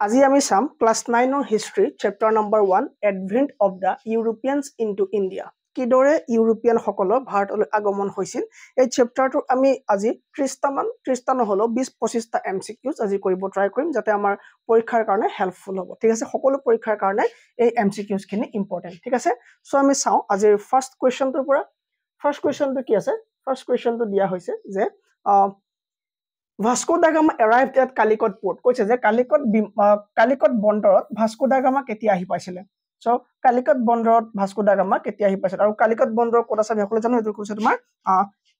আজি আমি চাম ক্লাছ 9 ৰ history chapter number 1 advent of the Europeans into India কিদৰে ইউৰোপিয়ান সকলৰ ভাৰতলৈ আগমন হৈছিল এই চেপ্টাৰটো আমি আজি 30টা নহলো 20-25টা এমসিকিউজ আজি কৰিব ট্ৰাই কৰিম যাতে আমাৰ পৰীক্ষাৰ কাৰণে হেল্পফুল হ'ব ঠিক আছে সকলো পৰীক্ষাৰ কাৰণে এই এমসিকিউজ খিনি ইম্পৰ্টেন্ট ঠিক আছে সো আমি চাও আজিৰ ফাৰ্স্ট কোৱেশ্চনটোৰ পৰা ফাৰ্স্ট কোৱেশ্চনটো কি আছে ফাৰ্স্ট কোৱেশ্চনটো দিয়া হৈছে যে Vasco da Gama arrived at Calicut port. কৈছে যে কালিকট বন্দৰত ভাস্কো দা গামা কেতিয়া আহি পাইছিলে সো কালিকট বন্দৰত ভাস্কো দা গামা কেতিয়া আহি পাইছিল আৰু কালিকট বন্দৰ ক'ত আছে সকলো জানো এটো কৈছে তোমাৰ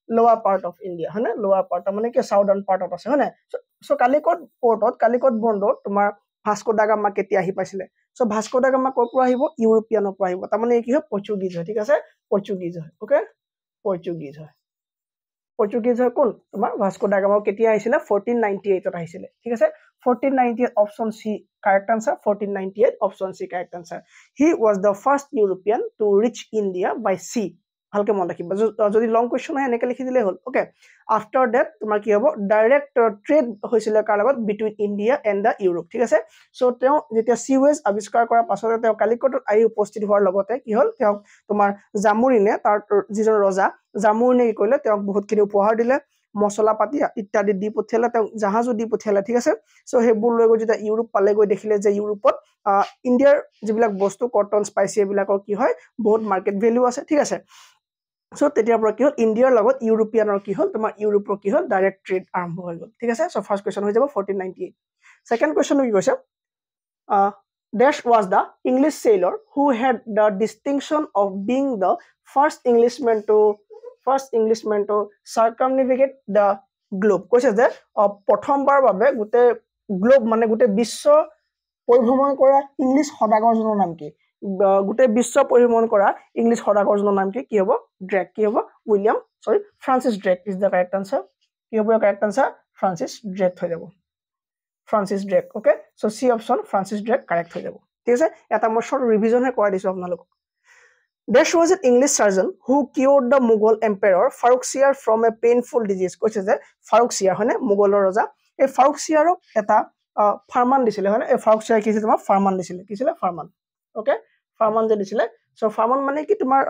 লোৱাৰ পাৰ্ট অফ ইন্ডিয়া হয়নে লোৱাৰ পাৰ্ট মানে কি সাউদাৰ্ণ পাৰ্টত আছে হয়নে সো কালিকট পোৰ্টত কালিকট বন্দৰত তোমাৰ ভাস্কো দা গামা কেতিয়া আহি পাইছিলে সো ভাস্কো দা গামা ক'ৰ পৰা আহিব ইউৰোপিয়ানৰ পৰা আহিব তাৰ মানে কি হয় পৰ্তুগীজ হয় ঠিক আছে পৰ্তুগীজ হয় ওকে পৰ্তুগীজ হয় Portuguese হয় কোন তোমাৰ ভাস্কো দা গামা কেতিয়া আহিছিলে 1498 ত আহিছিলে ঠিক আছে 1498 option C correct answer 1498 option C correct answer he was the first European to reach India by sea ভালকে মন ৰাখিবা যদি লং কোৱেশ্চন হয় এনেকৈ লিখি দিলে হ'ল ওকে আফটাৰ দ্যাট তোমাৰ কি হ'ব ডাইৰেক্ট ট্ৰেড হৈছিল কাৰ লগত between India and the Europe ঠিক আছে সো তেওঁ যেতিয়া সিৱেজ আৱিষ্কাৰ কৰাৰ পাছতে তেওঁ কালিকটত আহি উপস্থিত হোৱাৰ লগতে কি হ'ল তেওঁ তোমাৰ জামুৰিনে তাৰ যিজন ৰজা জামুৰিনে কি কৰিলে তেওঁ বহুতখিনি উপহাৰ দিলে মছলা পাতি ইত্যাদি দি পঠিয়ালে তেওঁ জাহাজো দি পঠিয়ালে ঠিক আছে সো হেবুৰ লৈ গৈ যেতিয়া ইউৰোপ পালে গৈ দেখিলে যে ইউৰোপত ইণ্ডিয়াৰ যিবিলাক বস্তু কটন স্পাইচি এইবিলাকৰ কি হয় বহুত মাৰ্কেট ভ্যালু আছে ঠিক আছে সো তেতিয়াৰ পৰা কি হ'ল ইণ্ডিয়াৰ লগত ইউৰোপিয়ানৰ কি হ'ল তোমাৰ ইউৰোপৰ কি হ'ল ডাইৰেক্ট ট্ৰেড আৰম্ভ হৈ গ'ল ঠিক আছে সো ফাৰ্স্ট কোৱেশ্চন হৈ যাব 1498 সেকেন্ড কোৱেশ্চন কি কৈছে Dash was the English sailor who had the distinction of being the first Englishman to circumnavigate the globe কৈছে যে প্ৰথমবাৰ বাবে গুটে গ্লোব মানে গুটে বিশ্ব পৰিভ্ৰমণ কৰা ইংলিশ সদাগৰজনৰ নাম কি গুটে বিশ্ব পৰিভ্ৰমণ কৰা ইংলিশ সদাগৰজনৰ নাম কি হ'ব ড্ৰেক কি হ'ব Francis Drake is the correct answer কি হ'ব কাৰেক্ট আনসাৰ ফ্ৰান্সিস ড্ৰেক হৈ যাব Francis Drake okay so C option Francis Drake correct হৈ যাব ঠিক আছে এটা মই শৰ্ট ৰিভিজন হে কৰা দিছো আপোনালোক Dash was an English surgeon who cured the Mughal emperor Farrukhsiyar from a painful disease কৈছে যে Farrukhsiyar হয়নে মুগলৰ ৰজা এই Farrukhsiyarক এটা ফাৰমান দিছিলে হয়নে এই Farrukhsiyar কি তোমাৰ ফাৰমান দিছিলে কিছিলে ফাৰমান ওকে ফাৰমান যে দিছিলে সো ফাৰমান মানে কি তোমাৰ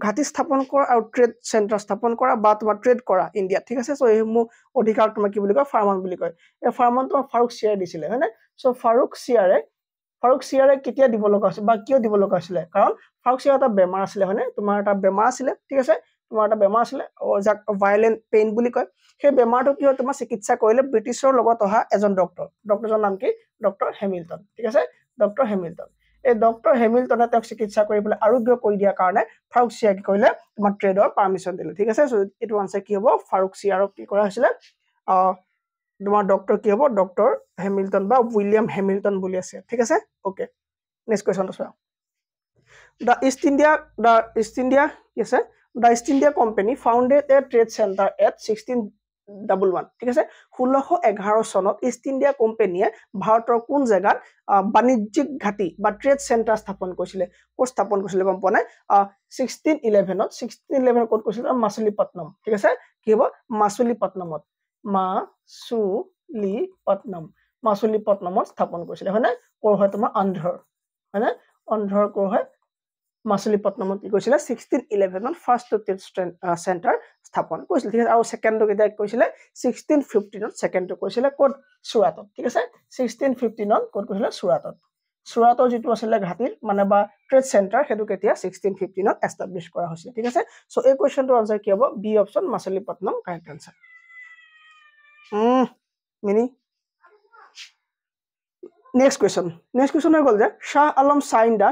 ঘাটি স্থাপন কৰা আৰু ট্ৰেড সেন্টাৰ স্থাপন কৰা বা তোমাৰ ট্ৰেড কৰা ইন্ডিয়া ঠিক আছে সো এই মু অধিকাৰ তোমাৰ কি বুলি কয় ফাৰমান বুলি কয় এই ফাৰমান তোমাৰ Farrukhsiyar দিছিলে হয়নে সো Farrukhsiyar কেতিয়া দিব লগা আছিল বা কিয় দিব লগা আছিল কাৰণ Farrukhsiyar এটা বেমাৰ আছিল হয়নে তোমাৰ এটা বেমাৰ আছিল ঠিক আছে তোমাৰ এটা বেমাৰ আছিল যাক ভায়োলেন্ট পেইন বুলি কয় সেই বেমাৰটো কি হয় তোমাৰ চিকিৎসা কৰিলে ব্ৰিটিছৰ লগত অহা এজন ডক্টৰৰ নাম কি ডক্টৰ হেমিল্টন ঠিক আছে ডক্টৰ হেমিল্টন এই ডক্টৰ হেমিল্টনে তেওঁক চিকিৎসা কৰিবলৈ আৰোগ্য কৰি দিয়াৰ কাৰণে Farrukhsiyar কি কৰিলে তোমাৰ ট্ৰেডৰ পাৰমিশন দিলে ঠিক আছে সো এটো আনসাৰ কি হ'ব Farrukhsiyarক কি কৰা হৈছিল তোমাৰ ডক্টৰ কি হ'ব ডক্টৰ হেমিল্টন বা উইলিয়াম হেমিল্টন বুলি আছে ঠিক আছে ওকে নেক্সট কোৱেশ্চন চোৱা The East India Company founded a trade center at 1611 ঠিক আছে 1611 চনত ইষ্ট ইন্ডিয়া কোম্পানীয়ে ভাৰতৰ কোন জায়গাত বাণিজ্যিক ঘাটি বা ট্ৰেড সেন্টাৰ স্থাপন কৰিছিল গম পোৱা নাই 1611 ক'ত কৰিছিল মাছুলিপট্টনম ঠিক আছে কি হ'ব মাছুলিপট্টনমত স্থাপন কৰিছিল হয়নে কৰ হয় তোমাৰ অন্ধ্ৰৰ হয়নে অন্ধ্ৰৰ কৰ হয় মাছুলিপট্টনমত কি কৈছিল 1611 ত ফাৰ্স্ট ট্ৰেড সেন্টাৰ স্থাপন কৰিছিল ঠিক আছে আৰু সেকেন্ডটো কেতিয়া কৈছিল 1615 ত সেকেন্ডটো কৈছিল ক'ত সুৰাটত ঠিক আছে 1615 ত ক'ত কৈছিল সুৰাটৰ যেটো আছিল ঘাটিৰ মানে বা ট্ৰেড সেন্টাৰ হেতু কেতিয়া 1615 ত এস্টাবলিশ কৰা হৈছিল ঠিক আছে সো এই কোৱেশ্চনটোৰ আনসাৰ কি হ'ব B option Masulipatnam correct answer মিনি Next question হৈ গল যে Shah Alam signed the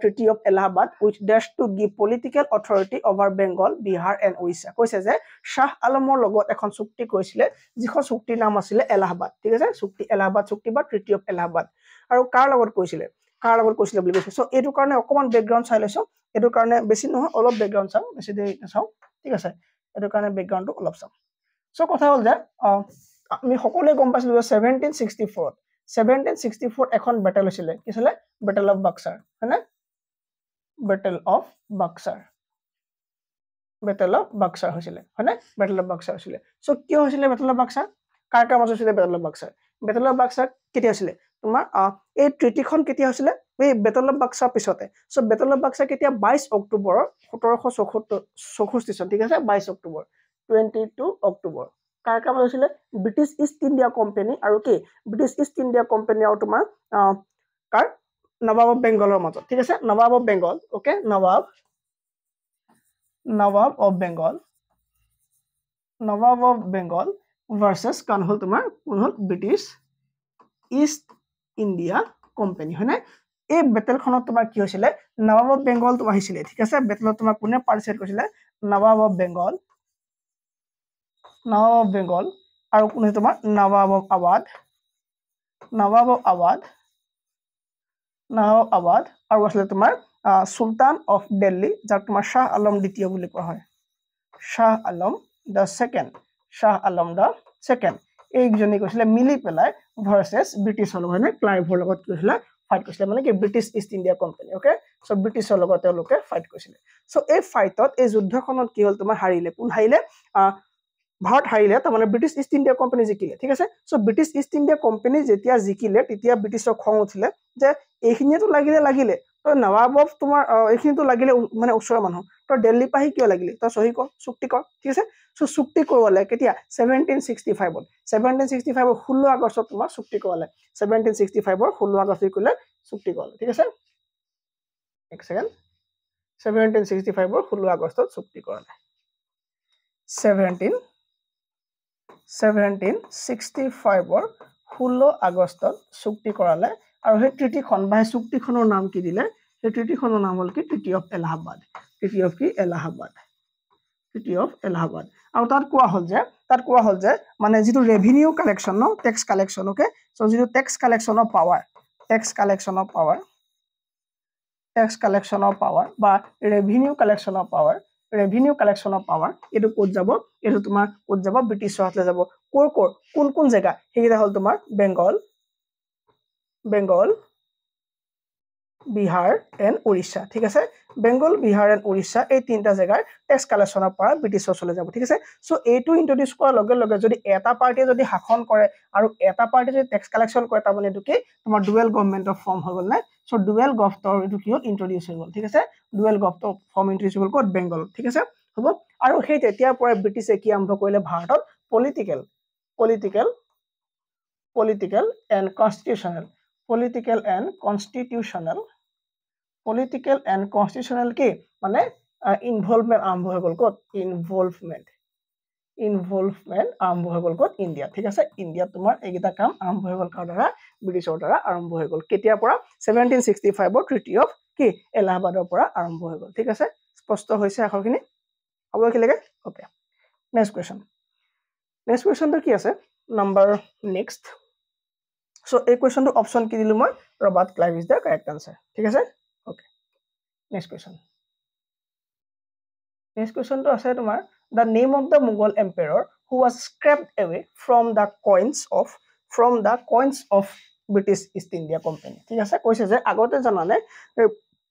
Treaty of Allahabad which dash to give political authority over Bengal, Bihar and Orissa কৈছে যে Shah Alamৰ লগত এখন চুক্তি কৰিছিলে যিখন চুক্তিৰ নাম আছিল এলাহাবাদ ঠিক আছে এলাহাবাদ চুক্তি বা Treaty of Allahabad আৰু কাৰ লগত কৈছিলে বুলি কৈছে সো এটো কাৰণে অকমান ব্যাকগ্ৰাউণ্ড চাই লৈছো এটো কাৰণে বেছি নহয় অলপ ব্যাকগ্ৰাউণ্ড চাও বেছি দেৰি চাও ঠিক আছে এটো কাৰণে ব্যাকগ্ৰাউণ্ডটো অলপ চাও সো কথা হ'ল যে আমি সকলোৱে গম পাইছিলো 1764 এখন ব্যাটেল হৈছিল কি আছিল ব্যাটেল অফ বাক্সাৰ হয়নে ব্যাটেল অফ বাক্সাৰ হৈছিল হয়নে ব্যাটেল অফ বাক্সাৰ হৈছিল সো কি হৈছিল ব্যাটেল অফ বাক্সাৰ কাৰ কাৰ মাজত হৈছিল ব্যাটেল অফ বাক্সাৰ বেটেল অফ বাক্সা কেতিয়া হৈছিলে তোমাৰ এই ট্ৰিটিখন কেতিয়া হৈছিলে এই বেটেল অফ বাক্সাৰ পিছতে সো বেটেল অফ বাক্সা কেতিয়া 22 অক্টোবৰ 1764 চন ঠিক আছে 22 অক্টোবৰ 22 অক্টোবৰ কাৰ কাম হৈছিলে ব্ৰিটিছ ইষ্ট ইণ্ডিয়া কোম্পানী আৰু কি ব্ৰিটিছ ইষ্ট ইণ্ডিয়া কোম্পানী আৰু তোমাৰ কাৰ নবাব অফ বেংগলৰ মাজত ঠিক আছে nawab of Bengal okay nawab of Bengal versus কান হল তোমাৰ কোন হল ব্ৰিটিছ ইষ্ট ইণ্ডিয়া কোম্পানী হয়নে এই বেটেলখনত তোমাৰ কি হৈছিলে নবাব অফ বেংগল তো আহিছিলে ঠিক আছে বেটেলত তোমাৰ কোনে পাৰ্টিসিপেট কৰিছিলে নবাব অফ বেংগল আৰু কোনে তোমাৰ নবাব অফ আৱাদ আৰু আছিলে তোমাৰ সুলতান অফ দিল্লী যাক তোমাৰ শাহ আলম দ্বিতীয় বুলি কোৱা হয় শাহ আলম দ্য সেকেন্ড এইজনী কৈছিলে মিলি পেলাই ভাৰ্সেস ব্ৰিটিছৰ লগত মানে ক্লাইভৰ লগত কৈছিলে ফাইট কৰিছিলে মানে কি British East India company okay so ব্ৰিটিছৰ লগত তেওঁলোকে ফাইট কৰিছিলে সো এই ফাইটত এই যুদ্ধখনত কি হল তোমাৰ হাৰিলে কোন হাৰিলে ভাৰত হাৰিলে তাৰ মানে ব্ৰিটিছ ইষ্ট ইণ্ডিয়া কোম্পানী জিকিলে ঠিক আছে so British East India company যেতিয়া জিকিলে তেতিয়া ব্ৰিটিছৰ খং উঠিলে যে এইখিনিতো লাগিলে তো নবাব তোমাৰ এইখিনিতো লাগিলে মানে ওচৰৰ মানুহ তো দিল্লী পাহি কিয় লাগিলে তো সহি কৰ চুক্তি কৰ ঠিক আছে সো চুক্তি কৰলে কেতিয়া 1765 16 আগষ্টত তোমাৰ চুক্তি কৰলে 1765 16 আগষ্টত কৰিলে চুক্তি কৰলে ঠিক আছে এক সেকেন্ড 1765 16 আগষ্টত চুক্তি কৰলে 1765 16 আগষ্টত চুক্তি কৰালে আৰু সেই ট্ৰিটিখন বা চুক্তিখনৰ নাম কি দিলে সেই ট্ৰিটিখনৰ নাম হল কি ট্ৰিটি অফ এলাহাবাদ আৰু তাত কোৱা হল যে মানে যেটো ৰেভিনিউ কালেকশন ন টেক্স কালেকশন ওকে সো যেটো টেক্স কালেকশন অফ পাৱাৰ বা ৰেভিনিউ কালেকশন অফ পাৱাৰ এটো কোড যাব ব্ৰিটিছৰ হাতলে যাব কোন জায়গা হেইটা হল তোমাৰ বেংগল বিহাৰ এন্ড উৰিষ্যা ঠিক আছে বেংগল বিহাৰ এন্ড উৰিষ্যা এই তিনটা জায়গাৰ টেক্স কালেকশনৰ পৰা ব্ৰিটিছৰ চলে যাব ঠিক আছে সো এইটো ইন্ট্ৰোডিউস কৰাৰ লগে লগে যদি এটা পাৰ্টিয়ে যদি শাসন কৰে আৰু এটা পাৰ্টি যদি টেক্স কালেকশন কৰে তাৰ মানে এটো কি তোমাৰ ডুৱেল গভৰ্নমেন্টৰ ফৰ্ম হৈ গল না সো ডুৱেল গভৰ্নমেন্টৰ এটো কি হল ইন্ট্ৰোডিউস হৈ গল ঠিক আছে ডুৱেল গভৰ্নমেন্টৰ ফৰ্ম ইন্ট্ৰোডিউস হৈ গল ক'ত বেংগল ঠিক আছে হ'ব আৰু সেই তেতিয়াৰ পৰা ব্ৰিটিছে কি আৰম্ভ কৰিলে ভাৰতত পলিটিকেল এণ্ড কনস্টিটিউশনাল কি মানে ইনভলভমেন্ট আৰম্ভ হৈ গল ক'ত ইনভলভমেন্ট আৰম্ভ হৈ গল ক'ত ইণ্ডিয়া ঠিক আছে ইণ্ডিয়াত তোমাৰ এইগিটা কাম আৰম্ভ হৈ গল কাৰ দ্বাৰা ব্ৰিটিছৰ দ্বাৰা আৰম্ভ হৈ গল কেতিয়াৰ পৰা 1765 ট্ৰিটি অফ কি এলাহাবাদৰ পৰা আৰম্ভ হৈ গল ঠিক আছে স্পষ্ট হৈছে আখৰখিনি হ'ব কি লাগে ওকে নেক্সট কোৱেশ্চনটো কি আছে নাম্বাৰ নেক্সট সো এই কোৱেশ্চনটো অপচন কি দিলো মই Robert Clive is the correct answer ঠিক আছে ওকে নেক্সট কোৱেশ্চন তো আছে তোমাৰ the name of the Mughal emperor who was scraped away from the coins of British East India Company ঠিক আছে কৈছে যে আগতে জানানে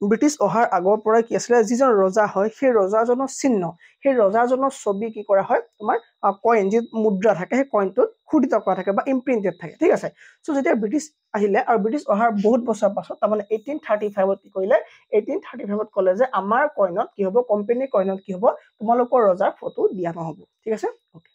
ব্ৰিটিছ অহাৰ আগৰ পৰা কি আছিল যিজন ৰজা হয় সেই ৰজাজনৰ চিহ্ন সেই ৰজাজনৰ ছবি কি কৰা হয় তোমাৰ কইন যি মুদ্ৰা থাকে সেই কইনটোত খুদিত কৰা থাকে বা ইমপ্ৰিন্টেড থাকে ঠিক আছে সো যেতিয়া ব্ৰিটিছ আহিলে আৰু ব্ৰিটিছ অহাৰ বহুত বছৰ পাছত তাৰ মানে 1835 কি কৰিলে 1835 কলে যে আমাৰ কইনত কি হ'ব কোম্পানী কইনত কি হ'ব তোমালোকৰ ৰজাৰ ফটো দিয়া নহব ঠিক আছে okay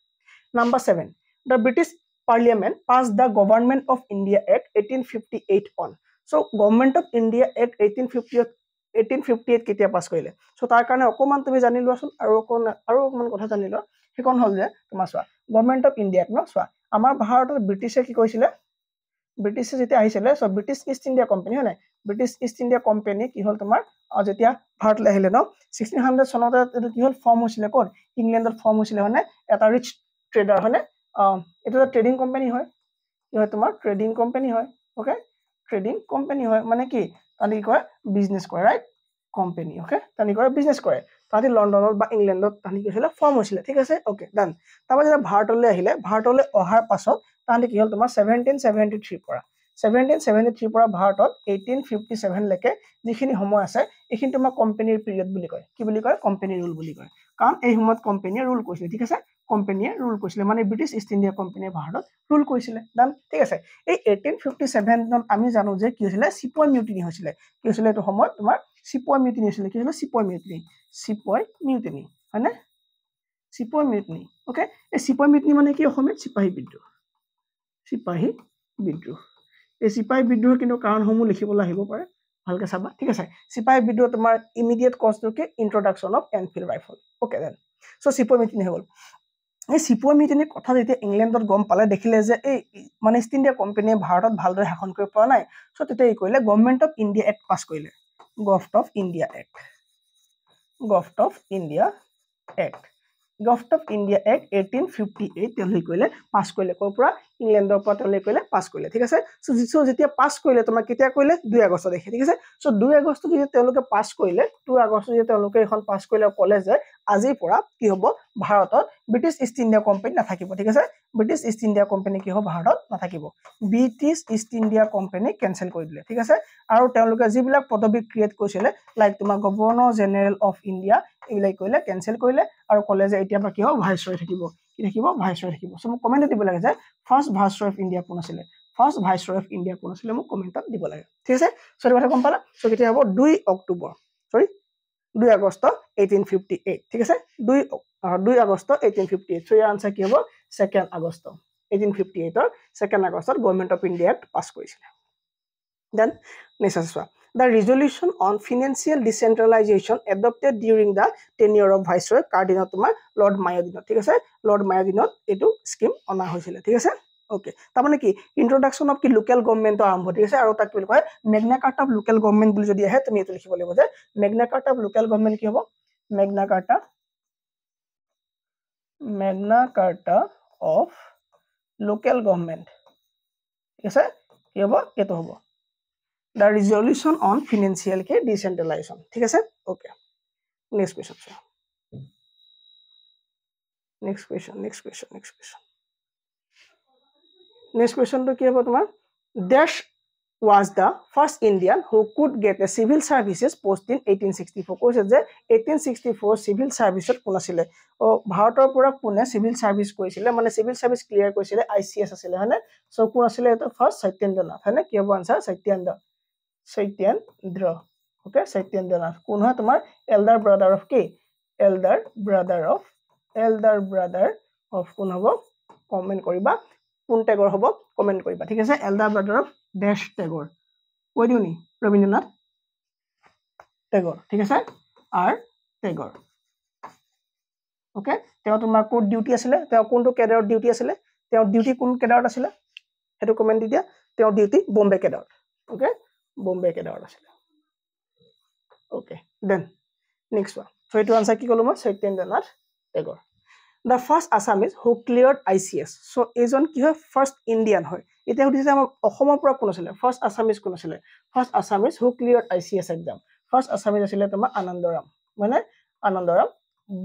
number 7 the British Parliament passed the Government of India Act 1858 on so Government of India Act 1858 কেতিয়া পাস কৰিলে সো তাৰ কাৰণে অকমান তুমি জানি লোৱাচোন আৰু অকমান কথা জানি লোৱা হেকন হল যে তোমাৰ চোৱা গভৰ্নমেন্ট অফ ইণ্ডিয়া ন চোৱা আমাৰ ভাৰতত ব্ৰিটিছে কি কৈছিলে ব্ৰিটিছে যেতিয়া আহিছিলে so British East India company হয় নাই ব্ৰিটিছ ইষ্ট ইণ্ডিয়া কোম্পানী কি হল তোমাৰ যেতিয়া ভাৰতলৈ আহিলে ন 1600 চনত এটো কি হল ফৰ্ম হৈছিলে কোন ইংলেণ্ডত ফৰ্ম হৈছিলে মানে এটা ৰিচ ট্ৰেডাৰ হয়নে এটা ট্ৰেডিং কোম্পানী হয় কি হয় তোমাৰ ট্ৰেডিং কোম্পানী হয় ওকে ট্ৰেডিং কোম্পানী হয় মানে কি তানি কয় বিজনেস কৰে ৰাইট কোম্পানী ওকে তানি কৰে বিজনেস কৰে তানি লণ্ডনত বা ইংলেণ্ডত তানি কৈছিল ফৰ্ম হৈছিলে ঠিক আছে ওকে ডান তাৰপৰ যেতিয়া ভাৰতলৈ আহিলে ভাৰতলৈ অহাৰ পাছত তানি কি হল তোমাৰ 1773 পৰা 1773 পৰা ভাৰতত 1857 লৈকে যিখিনি সময় আছে এইখিনি তোমাৰ কোম্পানীৰ পিৰিয়ড বুলি কয় কি বুলি কয় কোম্পানী ৰুল বুলি কয় কাৰণ এই সময়ত কোম্পানীয়ে ৰুল কৰিছিলে ঠিক আছে কোম্পানীয়ে ৰুল কৰিছিলে মানে ব্ৰিটিছ ইষ্ট ইণ্ডিয়া কোম্পানীয়ে ভাৰতত ৰুল কৰিছিলে ডান ঠিক আছে এই 1857 আমি জানো যে কি হৈছিলে চিপয় মিউটিনি হৈছিলে কি হৈছিলে এইটো সময়ত তোমাৰ চিপয় মিউটিনি হৈছিলে কি হৈছিলে চিপয় মিউটিনি হয়নে চিপয় মিউটিনি ওকে এই চিপয় মিউটিনি মানে কি অসমীয়াত চিপাহী বিদ্ৰোহ এই চিপাহী বিদ্ৰোহৰ কিন্তু কাৰণসমূহ লিখিবলৈ আহিব পাৰে ভালকে চাবা ঠিক আছে চিপাহী বিদ্ৰোহ তোমাৰ ইমিডিয়েট কজটো কি introduction of Enfield rifle okay then so sepoy mutiny হৈ গ'ল এই চিপয় মিউটিনিৰ কথা যেতিয়া ইংলেণ্ডত গম পালে দেখিলে যে এই মানে ইষ্ট ইণ্ডিয়া কোম্পানীয়ে ভাৰতত ভালদৰে শাসন কৰিব পৰা নাই সো তেতিয়া এই কৰিলে গভৰ্নমেন্ট অফ ইণ্ডিয়া এক্ট পাছ কৰিলে government of India act government of India act 1858 তেওঁলোকে কৰিলে পাছ কৰিলে কৰ পৰা ইংলেণ্ডৰ পৰা তেওঁলোকে কৰিলে পাছ কৰিলে ঠিক আছে সো যেতিয়া পাছ কৰিলে তোমাক কেতিয়া কৰিলে 2 আগষ্ট দেখে ঠিক আছে সো 2 আগষ্ট যেতিয়া তেওঁলোকে পাছ কৰিলে 2 আগষ্ট যেতিয়া তেওঁলোকে এখন পাছ কৰিলে ক'লে যে আজিৰ পৰা কি হ'ব ভাৰতত ব্ৰিটিছ ইষ্ট ইণ্ডিয়া কোম্পানী নাথাকিব ঠিক আছে ব্ৰিটিছ ইষ্ট ইণ্ডিয়া কোম্পানী কি হ'ব ভাৰতত নাথাকিব British East India company cancel কৰি দিলে ঠিক আছে আৰু তেওঁলোকে যিবিলাক পদবী ক্ৰিয়েট কৰিছিলে লাইক তোমাৰ গভৰ্ণৰ জেনেৰেল অফ ইণ্ডিয়া এইবিলাক কৰিলে কেনসেল কৰিলে আৰু ক'লে যে এতিয়া পৰা কি হ'ব ভাইসৰয় থাকিব কি থাকিব ভাইসৰয় থাকিব সো মোক কমেন্টত দিব লাগে যে ফাৰ্স্ট ভাইসৰয় অফ ইণ্ডিয়া কোন আছিল ফাৰ্স্ট ভাইসৰয় অফ ইণ্ডিয়া কোন আছিল মোক কমেন্টত দিব লাগে ঠিক আছে সো এই কথা গম পালা সো কেতিয়া হ'ব 2 আগষ্ট 1858 ঠিক আছে 2 আগষ্ট 1858 সো ইয়াৰ আনসাৰ কি হ'ব 2 আগষ্ট 1858 ৰ 2 আগষ্টত গভৰ্নমেন্ট অফ ইণ্ডিয়া এক্ট পাছ কৰিছিলে দেন নেক্সট আছে The resolution on financial decentralization adopted during the tenure of Viceroy Cardinal তোমাৰ Lord Mayo দিনত ঠিক আছে Lord Mayo দিনত এটো স্কিম অনা হৈছিল ঠিক আছে ওকে তাৰ মানে কি ইন্ট্ৰোডাকশন অফ কি লোকাল গভৰ্নমেন্ট আৰম্ভ ঠিক আছে আৰু তাক কি কয় মেগনা কাৰ্টা অফ লোকাল গভৰ্নমেন্ট বুলি যদি আহে তুমি এটো লিখিব লাগিব যে মেগনা কাৰ্টা অফ লোকাল গভৰ্নমেন্ট কি হ'ব মেগনা কাৰ্টা অফ লোকাল গভৰ্নমেন্ট ঠিক আছে কি হ'ব এটো হ'ব The resolution on financial decentralization ঠিক আছে okay next question to কি হ'ব তোমাৰ Dash was the first Indian who could get a civil services post in 1864 কৈছে যে 1864 civil service কোন আছিল ভাৰতৰ পৰা কোনে civil service কৰিছিলে মানে civil service ক্লিয়াৰ কৰিছিলে ICS আছিল হয়নে সো কোন আছিল এটা ফাৰ্স্ট সত্যেন্দ্ৰনাথ হয়নে কি হ'ব আনসাৰ সত্যেন্দ্ৰ ওকে সত্যেন্দ্ৰনাথ কোন হয় তোমাৰ elder brother of কি elder brother of কোন হ'ব কমেন্ট কৰিবা কোন টেগৰ হ'ব কমেন্ট কৰিবা ঠিক আছে elder brother of dash টেগৰ কৈ দিও নি ৰবীন্দ্ৰনাথ টেগৰ ঠিক আছে আৰ টেগৰ ওকে তেওঁ তোমাৰ কোড ডিউটি আছিল তেওঁ কোনটো কেডাৰত ডিউটি আছিল তেওঁ ডিউটি কোন কেডাৰত আছিল হেতু কমেন্ট দি দিয়া তেওঁ ডিউটি বম্বে কেডাৰত ওকে Bombay কেডাৰত আছিল okay then next one so এটো আনসাৰ কি কলো মই সত্যেন্দ্ৰনাথ টেগৰ the first Assamese who cleared ICS so এজন কি হয় first Indian হয় এটা উঠিছে আমাৰ অসমৰ পৰা কোন আছিল first Assamese কোন আছিল first Assamese who cleared ICS exam first Assamese আছিল তোমাৰ আনন্দৰাম মানে আনন্দৰাম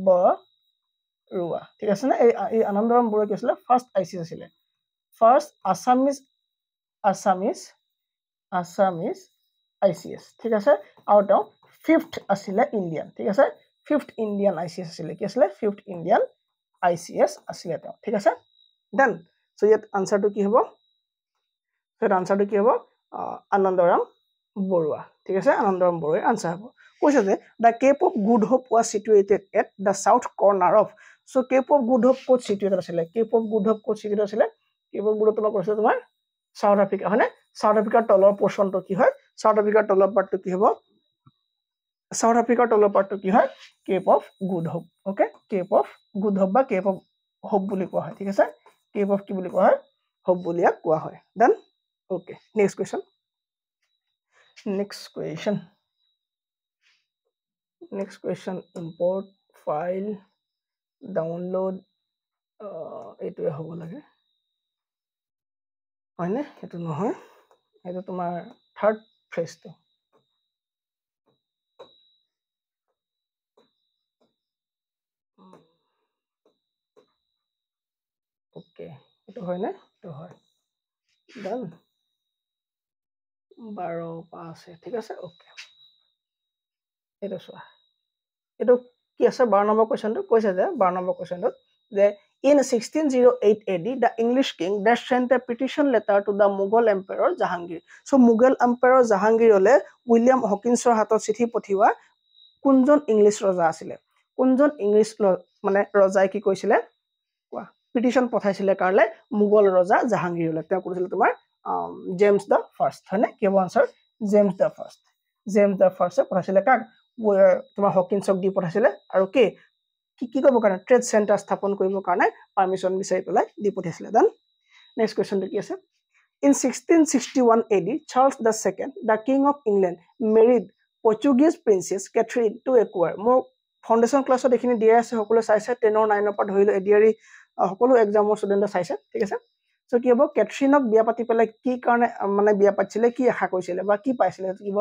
বৰুৱা ঠিক আছে না এই আনন্দৰাম বৰুৱা কি আছিল first ICS আছিল first Assamese ICS ঠিক আছে আৰু তেওঁ 5th আছিল ইন্ডিয়ান ঠিক আছে 5th ইন্ডিয়ান ICS আছিল কি আছিল 5th ইন্ডিয়ান ICS আছিল তেওঁ ঠিক আছে দেন সো ইয়াত আনসাৰটো কি হ'ব আনন্দৰাম বৰুৱা ঠিক আছে আনন্দৰাম বৰুৱা আনসাৰ হ'ব কৈছে যে the Cape of Good Hope was situated at the south corner of so Cape of Good Hope ক'ত situated আছিল Cape of Good Hope ক'ত situated আছিল Cape of Good Hope তোমাৰ কৈছে তোমাৰ সাউথ আফ্ৰিকা হয়নে সাউথ আফ্ৰিকাৰ তলৰ পোৰ্শনটো কি হয় সাউথ আফ্ৰিকাৰ তলৰ পাৰ্টটো কি হ'ব সাউথ আফ্ৰিকাৰ তলৰ পাৰ্টটো কি হয় Cape of Good Hope okay Cape of Good Hope বা কেপ অফ হোপ বুলি কোৱা হয় ঠিক আছে কেপ অফ কি বুলি কোৱা হয় হোপ বুলি কোৱা হয় then okay next question import file download এটোৱে হ'ব লাগে হয়নে এটো নহয় এটো তোমাৰ থাৰ্ড ফ্ৰেজটো ওকে এটো হয় না এটো হয় ডান 12 5 ঠিক আছে ওকে এটো চোৱা এটো কি আছে 12 নম্বৰ কোৱেশ্চনটো কৈছে যে 12 নম্বৰ কোৱেশ্চনটোত যে in 1608 AD the English king that sent a petition letter to the Mughal emperor Jahangir. So Mughal emperor Jahangirলে উইলিয়াম হকিন্সৰ হাতত চিঠি পঠিওৱা কোনজন ইংলিছ ৰজা আছিলে কোনজন ইংলিছ মানে ৰজাই কি কৈছিলে কোৱা পিটিশন পঠাইছিলে কাৰলে মুঘল ৰজা জাহাংগীৰলে তেওঁ কৈছিল তোমাৰ জেমছ দ্য ফাৰ্ষ্ট হয়নে কি হ'ব আনসাৰ জেমছ দ্য ফাৰ্ষ্ট পঠাইছিলে কাক তোমাৰ হকিন্সক দি পঠাইছিলে আৰু কি কি কৰিব কাৰণে ট্ৰেড সেন্টাৰ স্থাপন কৰিব কাৰণে পাৰমিশন বিচাৰি পেলাই দি পঠাইছিলে দেন নেক্সট কোৱেশ্চনটো কি আছে In 1661 AD, Charles II, the King of England, married Portuguese Princess Catherine to acquire. More foundation class দেখিনি দিয়া আছে সকলো চাইছে 10 or 9 পৰা ধৰিলো এডিআৰি সকলো এক্সামৰ ষ্টুডেন্ট চাইছে ঠিক আছে সো কি হ'ব ক্যাথৰিনক বিয়া পাতি পেলাই কি কাৰণে মানে বিয়া পাতিছিলে কি আশা কৰিছিলে বা কি পাইছিলে কি হ'ব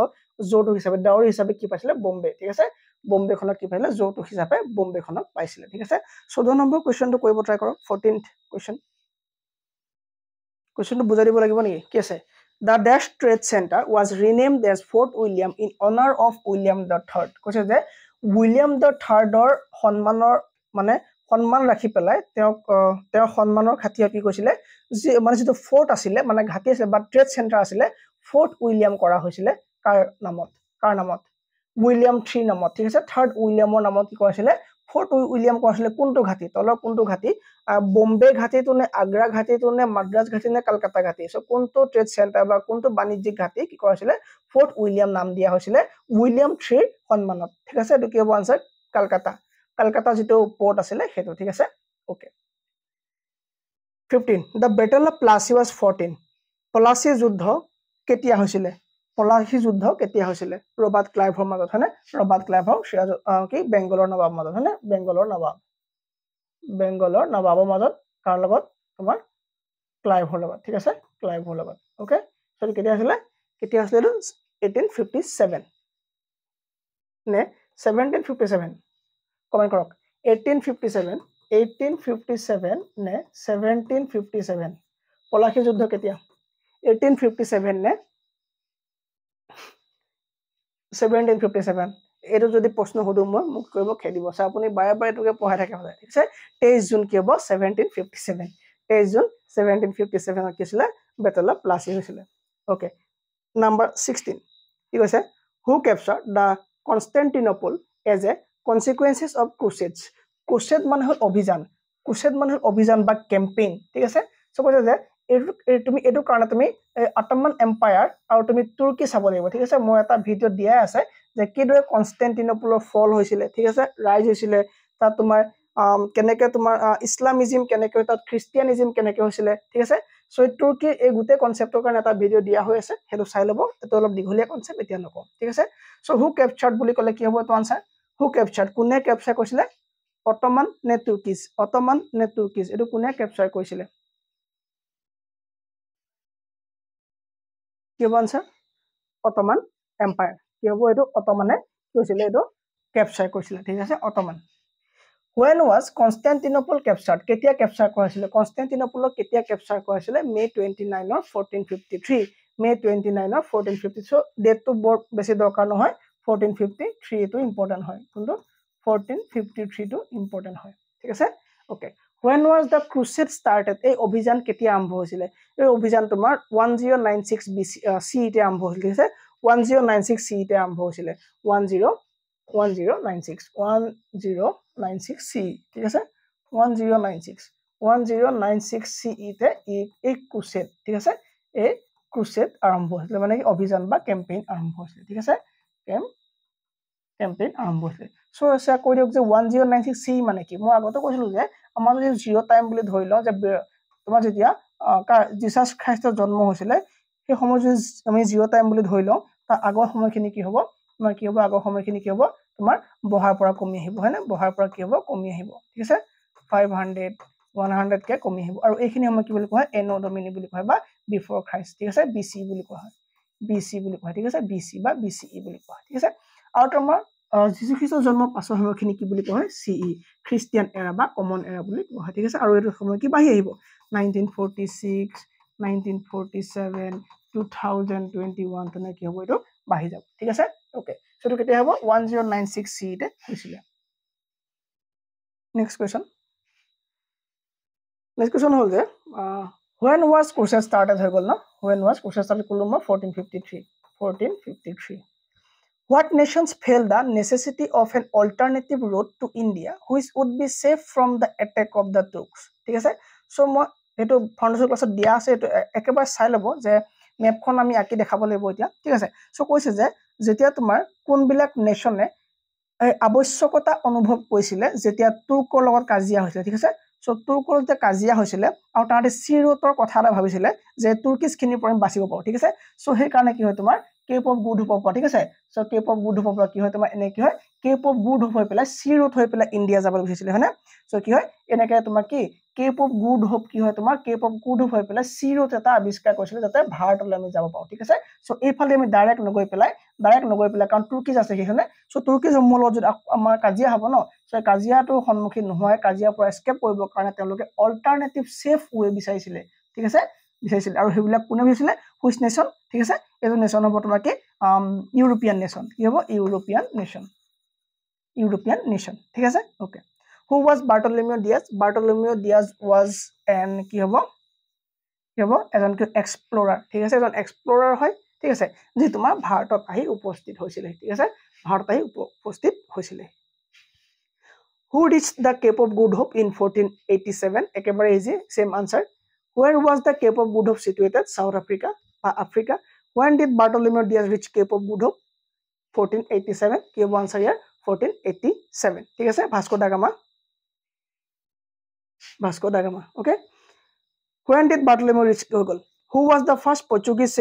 যৌতুক হিচাপে ডাউৰি হিচাপে কি পাইছিলে বম্বে ঠিক আছে বম্বে খনক কি পাইছিলে যৌতুক হিচাপে বম্বে খনক পাইছিলে ঠিক আছে 14 নম্বৰ কোৱেশ্চনটো কৰিব ট্ৰাই কৰক 14th কোৱেশ্চন কোৱেশ্চনটো বুজাই দিব লাগিব নেকি কি আছে The Dash Trade Center was renamed as Fort William in honor of William III. কৈছে যে উইলিয়াম দ্য থাৰ্ডৰ সন্মানৰ মানে সন্মান ৰাখি পেলাই তেওঁ সন্মানৰ খাতিৰত কি কৈছিলে যে মানে যেটো ফৰ্ট আছিলে মানে ঘাটি আছিল বা ট্ৰেড সেন্টাৰ আছিলে ফৰ্ট উইলিয়াম কৰা হৈছিলে কাৰ নামত উইলিয়াম 3 নামত ঠিক আছে থাৰ্ড উইলিয়ামৰ নামত কি কৈছিলে ফৰ্ট উইলিয়াম কৈছিলে কোনটো ঘাটি তলৰ কোনটো ঘাটি বম্বে ঘাটিটো নে আগ্ৰা ঘাটিটো নে মাদ্ৰাজ ঘাটি নে কলকাতা ঘাটি সো কোনটো ট্ৰেড সেন্টাৰ বা কোনটো বাণিজ্যিক ঘাটি কি কৈছিলে ফৰ্ট উইলিয়াম নাম দিয়া হৈছিলে উইলিয়াম 3 সন্মানত ঠিক আছে এটো কি হ'ব আনসাৰ কলকাতা যেটো পোর্ট আছিলে হেতু ঠিক আছে okay 15 The Battle of Plassey was 14 Plassey যুদ্ধ কেতিয়া হৈছিলে পলাচী যুদ্ধ কেতিয়া হৈছিলে ৰবাৰ্ট ক্লাইভৰ মাজত হয়নে ৰবাৰ্ট ক্লাইভৰ সিৰাজ কি বেংগলৰ নবাব মাজত হয়নে বেংগলৰ নবাবৰ মাজত কাৰ লগত তোমাৰ ক্লাইভৰ লগত ঠিক আছে ক্লাইভৰ লগত ওকে সো কেতিয়া হৈছিলে 1857 নে 1757 কমেন্ট কৰক 1857 নে 1757 পলাশী যুদ্ধ কেতিয়া 1857 নে 1757 এটো যদি প্ৰশ্ন হদু মই মোক কৰিব খেদিব সা আপুনি বাৰে বাৰে এটোকে পঢ়াই থাকে হয় ঠিক আছে 23 জুন কি হ'ব 1757 23 জুন 1757 কি ছিল বেটল অফ প্লাসি হৈছিল ওকে নাম্বাৰ 16 কি কৈছে who captured the Constantinople as a consequences of crusades crusade মানে হল অভিযান বা ক্যাম্পেইন ঠিক আছে সো কৈছে যে তুমি এটো কাৰণে তুমি অটোমান এম্পায়াৰ আৰু তুমি তুৰ্কী চাব লাগিব ঠিক আছে মই এটা ভিডিও দিয়া আছে যে কিদৰে কনষ্টেন্টিনোপলৰ ফল হৈছিল ঠিক আছে ৰাইজ হৈছিল তা তোমাৰ কেনেকৈ তোমাৰ ইসলামিজম কেনেকৈ তা খ্ৰীষ্টিয়ানিজম কেনেকৈ হৈছিল ঠিক আছে সো তুৰ্কী এই গুটে কনসেপ্টৰ কাৰণে এটা ভিডিও দিয়া হৈ আছে হেতু চাই লব এটো অলপ দিঘলীয়া কনসেপ্ট এতিয়া নকম ঠিক আছে সো হু ক্যাপচাৰ্ড বুলি কলে কি হ'ব তো আনসাৰ হু ক্যাপচাৰ্ড কোনে ক্যাপচাৰ কৰিছিল অটোমান নে তুৰ্কিজ এটো কোনে ক্যাপচাৰ কৰিছিল কি হ'ব আনসাৰ অটোমান এম্পায়াৰ কি হ'ব এটো অটোমানে কৈছিল এটো ক্যাপচাৰ কৰিছিল ঠিক আছে Ottoman When was Constantinople captured? কেতিয়া ক্যাপচাৰ কৰিছিল কনষ্টেন্টিনোপল কেতিয়া ক্যাপচাৰ কৰিছিল মে 29 অৰ 1453 মে 29 অৰ 1453 সো ডেটটো বৰ বেছি দৰকাৰ নহয় 1453 টো ইম্পৰ্টেন্ট হয় কিন্তু 1453 টো ইম্পৰ্টেন্ট হয় ঠিক আছে okay When was the crusade started? এই অভিযান কেতিয়া আৰম্ভ হৈছিল এই অভিযান তোমাৰ 1096 BC CE তে আৰম্ভ হৈছিল ঠিক আছে 1096 CE তে আৰম্ভ হৈছিল 1096 CE ঠিক আছে 1096 CE তে এই ক্ৰুছেড ঠিক আছে এই ক্ৰুছেড আৰম্ভ হৈছিল মানে কি অভিযান বা ক্যাম্পেইন আৰম্ভ হৈছিল ঠিক আছে ক্যাম্পেইন আৰম্ভ হৈছিল সো এসা কৈ দিওক যে 1096 CE মানে কি মই আগতে কৈছিলো যে আমাৰ যদি জিৰ' টাইম বুলি ধৰি লও যে তোমাৰ যেতিয়া জিসাস খ্ৰীষ্টৰ জন্ম হৈছিল সেই সময় যদি আমি জিৰ' টাইম বুলি ধৰি লও তা আগৰ সময়খিনি কি হ'ব তোমাৰ কি হ'ব আগৰ সময়খিনি কি হ'ব তোমাৰ বহাৰ পৰা কমি আহিব হয়নে বহাৰ পৰা কি হ'ব কমি আহিব ঠিক আছে 500 100 কে কমি আহিব আৰু এইখিনি সময় কি বুলি কোৱা হয় এনো ডমিনি বুলি কোৱা হয় বা বিফৰ খ্ৰাইষ্ট ঠিক আছে বিসি বুলি কোৱা হয় বিসি বুলি কোৱা ঠিক আছে বিসি বা বিসিই বুলি কোৱা ঠিক আছে আৰু তোমাৰ যীশু খ্ৰীষ্টৰ জন্মৰ পাছৰ সময়খিনি কি বুলি কোৱা হয় সিই খ্ৰীষ্টিয়ান এৰা বা কমন এৰা বুলি কোৱা হয় ঠিক আছে আৰু এইটো সময় কি বাঢ়ি আহিব 1946 1947 2021 তনে কি হ'ব এইটো বাঢ়ি যাব ঠিক আছে ওকে সো কেতিয়া হ'ব 1096 CE তে হৈছিল Next question. Next question হল যে when was crusade started হৈ গল না when was crusade started করলাম 1453 what nations felt the necessity of an alternative route to India which would be safe from the attack of the Turks ঠিক আছে so মই এটো foundation ক্লাসত দিয়া আছে এটো একেবারে চাই লব যে ম্যাপখন আমি আকি দেখাব লাগিব এতিয়া ঠিক আছে সো কৈছে যে যেতিয়া তোমাৰ কোনবিলাক নেশনে আৱশ্যকতা অনুভৱ কৰিছিলে যেতিয়া তুৰ্কৰ লগত কাজিয়া হৈছিল ঠিক আছে সো তুৰ্কৰ যে কাজিয়া হৈছিল আৰু তাতে সি ৰুটৰ কথা এটা ভাবিছিলে যে তুৰ্কিছ খিনিৰ পৰা বাচিব পাৰো ঠিক আছে সো সেই কাৰণে কি হয় তোমাৰ কেপ অফ গুড হোপ ঠিক আছে so Cape of Good Hope কি হয় তোমাৰ এনে কি হয় কেপ অফ গুড হোপ হৈ পেলাই সি ৰুট হৈ পেলাই ইন্ডিয়া যাব বিচাৰিছিলে হয়নে সো কি হয় এনেকে তোমাৰ কি কেপ অফ গুড হোপ কি হয় তোমাৰ কেপ অফ গুড হোপ হৈ পেলাই সি ৰুট এটা আৱিষ্কাৰ কৰিছিল যাতে ভাৰতলৈ আমি যাব পাৰো ঠিক আছে সো এইফালে আমি ডাইৰেক্ট নগৈ পেলাই কাৰণ তুৰ্কিজ আছে কিহনে সো তুৰ্কিজ মূলত যদি আমাৰ কাজিয়া হ'ব ন সো কাজিয়াটো সন্মুখীন নহয় কাজিয়াৰ পৰা এস্কেপ কৰিবৰ কাৰণে তেওঁলোকে অল্টাৰনেটিভ সেফ ৱে বিচাৰিছিলে ঠিক আছে বিচাৰিছিল আৰু হেবিলাক কোনে বিচাৰিছিলে হুইচ নেশন ঠিক আছে এটো নেশন হ'ব তোমাৰ কি ইউৰোপিয়ান নেশন কি হ'ব ইউৰোপিয়ান নেশন ঠিক আছে okay who was Bartolomeo Diaz was an কি হ'ব এজন কি এক্সপ্লোরার ঠিক আছে এজন এক্সপ্লোরার হয় ঠিক আছে যে তোমাৰ ভাৰতত আহি উপস্থিত হৈছিল ঠিক আছে ভাৰত আহি উপস্থিত হৈছিল who reached the Cape of Good Hope in 1487 একেবাৰে easy same answer where was the Cape of Good Hope situated South Africa Africa when did Bartolomeo Diaz reach Cape of Good Hope 1487 কি হ'ব answer ইয়াৰ 1487 ঠিক আছে Vasco da Gama okay when did Bartolomeo reach Google who was the first Portuguese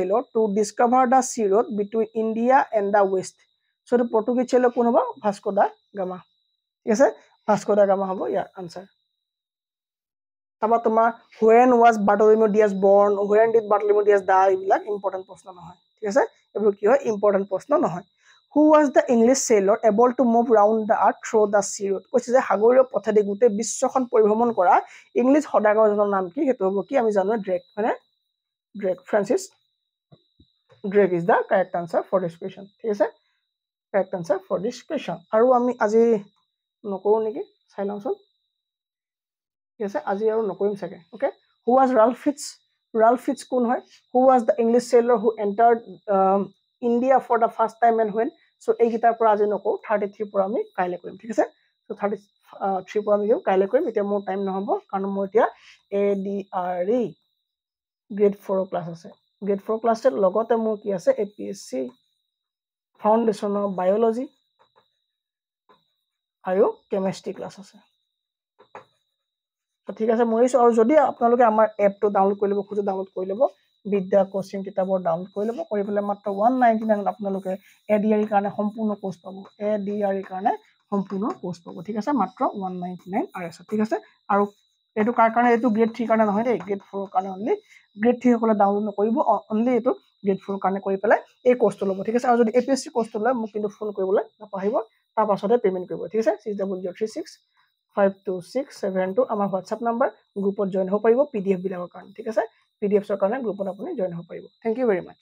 sailor to discover the sea route between India and the west so the Portuguese sailor কোন হ'ব Vasco da gamma ঠিক আছে Vasco da gamma হ'ব ইয়াৰ answer তাবা তোমাৰ when was Bartolomeo Diaz born when did Bartolomeo Diaz die এইবিলাক important প্ৰশ্ন নহয় ঠিক আছে এইবোৰ কি হয় ইম্পৰ্টেন্ট প্ৰশ্ন নহয় who was the English sailor able to move round the earth through the sea route কৈছে যে সাগৰীয় পথেদি গোটেই বিশ্বখন পৰিভ্ৰমণ কৰা ইংলিছ সদাগৰজনৰ নাম কি হেতু হ'ব কি আমি জানো ড্ৰেক মানে Drake Francis Drake is the correct answer for this question ঠিক আছে correct answer for this question আৰু আমি আজি নকৰো নেকি চাই লওঁচোন ঠিক আছে আজি আৰু নকৰিম চাগে okay who was Ralph Fitz কোন হয় who was the English sailor who entered India for the first time and when so এই গিটাৰ পৰা আজি নকৰো 33 পৰা আমি কাইলে কৰিম ঠিক আছে so 33 পৰা আমি কাইলে কৰিম এতিয়া মোৰ টাইম নহব কাৰণ মই এতিয়া ADRE grade 4 ক্লাস আছে grade 4 ক্লাসৰ লগতে মোৰ কি আছে APSC ফাউন্ডেশন অফ বায়োলজি আৰু কেমিষ্ট্ৰি ক্লাস আছে ঠিক আছে মই আৰু যদি আপোনালোকে আমাৰ এপটো ডাউনলোড কৰি লব খুজে ডাউনলোড কৰি লব বিদ্যা কোচিং কিতাপৰ ডাউনলোড কৰি লব কৰি পেলাই মাত্ৰ 199 আপোনালোকে এডিআৰ কাৰণে সম্পূৰ্ণ কোৰ্স পাব এডিআৰ কাৰণে সম্পূৰ্ণ কোৰ্স পাব ঠিক আছে মাত্ৰ 199 আৰএছ ঠিক আছে আৰু এটো কাৰ কাৰণে এটো গ্ৰেড 3 কাৰণে নহয় দে গ্ৰেড 4 কাৰণে অনলি গ্ৰেড 3 সকলে ডাউনলোড নকৰিব অনলি এটো গ্ৰেড 4 কাৰণে কৰি পেলাই এই কোৰ্সটো লব ঠিক আছে আৰু যদি এপিএসসি কোৰ্সটো লয় মোক কিন্তু ফোন কৰিবলৈ নাপাহিব তাৰ পাছতে পেমেন্ট কৰিব ঠিক আছে 6036 52672 আমাৰ WhatsApp নাম্বাৰ গ্ৰুপত জয়েন হ'ব পাৰিব PDF বিলাকৰ কাৰণে ঠিক আছে PDFs ৰ কাৰণে গ্ৰুপত আপুনি জয়েন হ'ব পাৰিব থ্যাংক ইউ ভেৰি মাচ